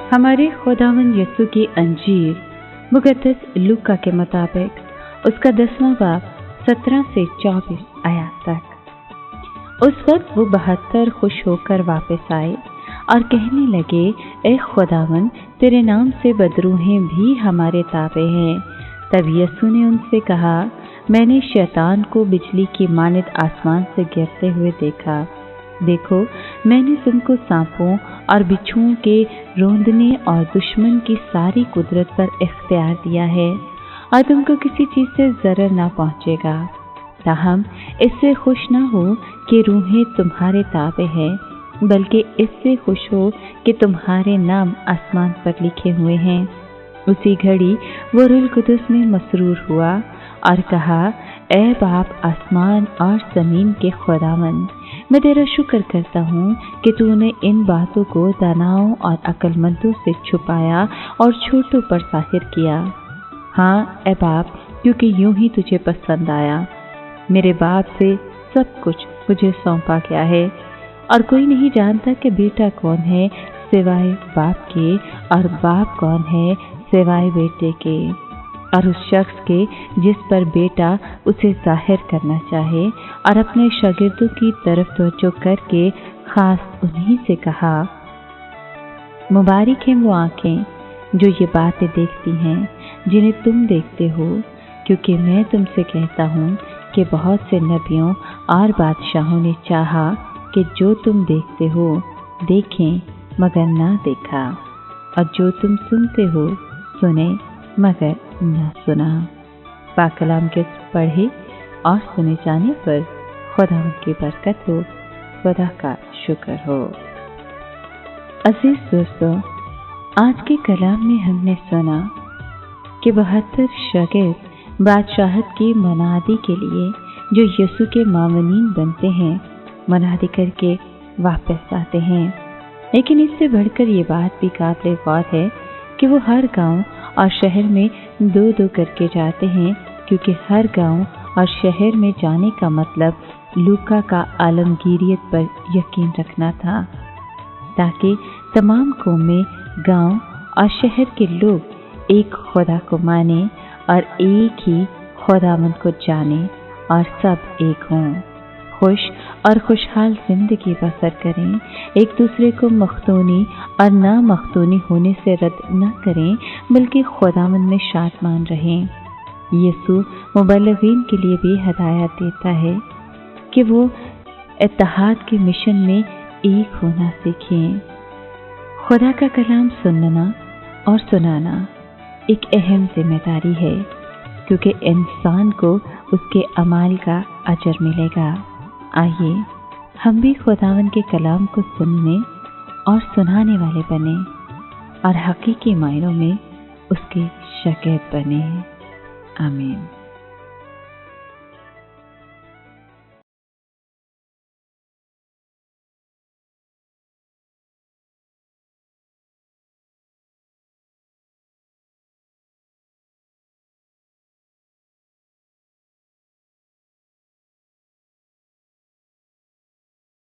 हमारे खुदावंद यीशु की अंजील मुक़द्दस लूका के मुताबिक उसका 10वां बाब 17 से 24 आयत तक। उस वक्त वो 72 खुश होकर वापस आए और कहने लगे, ए खुदावंद, तेरे नाम से बदरूहें भी हमारे ताबे हैं। तब यीशु ने उनसे कहा, मैंने शैतान को बिजली की मानद आसमान से गिरते हुए देखा। देखो, मैंने तुमको सांपों और बिच्छुओं के रोंदने और दुश्मन की सारी कुदरत पर इख्तियार दिया है और तुमको किसी चीज़ से ज़रर ना पहुँचेगा। ताहम इससे खुश ना हो कि रूहें तुम्हारे ताबे हैं, बल्कि इससे खुश हो कि तुम्हारे नाम आसमान पर लिखे हुए हैं। उसी घड़ी वो रूह कुदस में मसरूर हुआ और कहा, ए बाप आसमान और ज़मीन के खुदावंद, मैं तेरा शुक्र करता हूँ कि तूने इन बातों को दानाओं और अक्लमंदों से छुपाया और छोटों पर ज़ाहिर किया। हाँ ए बाप, क्योंकि यूं ही तुझे पसंद आया। मेरे बाप से सब कुछ मुझे सौंपा गया है और कोई नहीं जानता कि बेटा कौन है सिवाय बाप के और बाप कौन है सिवाय बेटे के, और उस शख्स के जिस पर बेटा उसे जाहिर करना चाहे। और अपने शागिर्दों की तरफ तवज्जो करके खास उन्हीं से कहा, मुबारक हैं वो आँखें जो ये बातें देखती हैं जिन्हें तुम देखते हो, क्योंकि मैं तुमसे कहता हूँ कि बहुत से नबियों और बादशाहों ने चाहा कि जो तुम देखते हो देखें मगर ना देखा, और जो तुम सुनते हो सुने मगर ना सुना। पाक कलाम के पढ़े और सुने जाने पर खुदा की बरकत हो, खुदा का शुक्र हो। अजीज दोस्तों, आज के कलाम में हमने सुना कि 72 शागिर्द बादशाहत की मनादी के लिए जो यीशु के मामनीन बनते हैं, मनादी करके वापस आते हैं। लेकिन इससे बढ़कर ये बात भी काबिल गौर है कि वो हर गांव और शहर में दो दो करके जाते हैं, क्योंकि हर गांव और शहर में जाने का मतलब लूका का आलमगीरियत पर यकीन रखना था, ताकि तमाम कौमें, गांव और शहर के लोग एक खुदा को माने और एक ही खुदावंद को जाने और सब एक हों, खुश और खुशहाल जिंदगी बसर करें, एक दूसरे को मख्तूनी और ना मख्तूनी होने से रद्द न करें, बल्कि खुदावंद में शादमान रहें। यीशु मुबल्लिगीन के लिए भी हदायत देता है कि वो इत्तेहाद के मिशन में एक होना सीखें। खुदा का कलाम सुनना और सुनाना एक अहम जिम्मेदारी है, क्योंकि इंसान को उसके अमाल का अजर मिलेगा। आइए हम भी खुदावंद के कलाम को सुनने और सुनाने वाले बने और हकीकी मायनों में उसके शागिर्द बने। आमीन।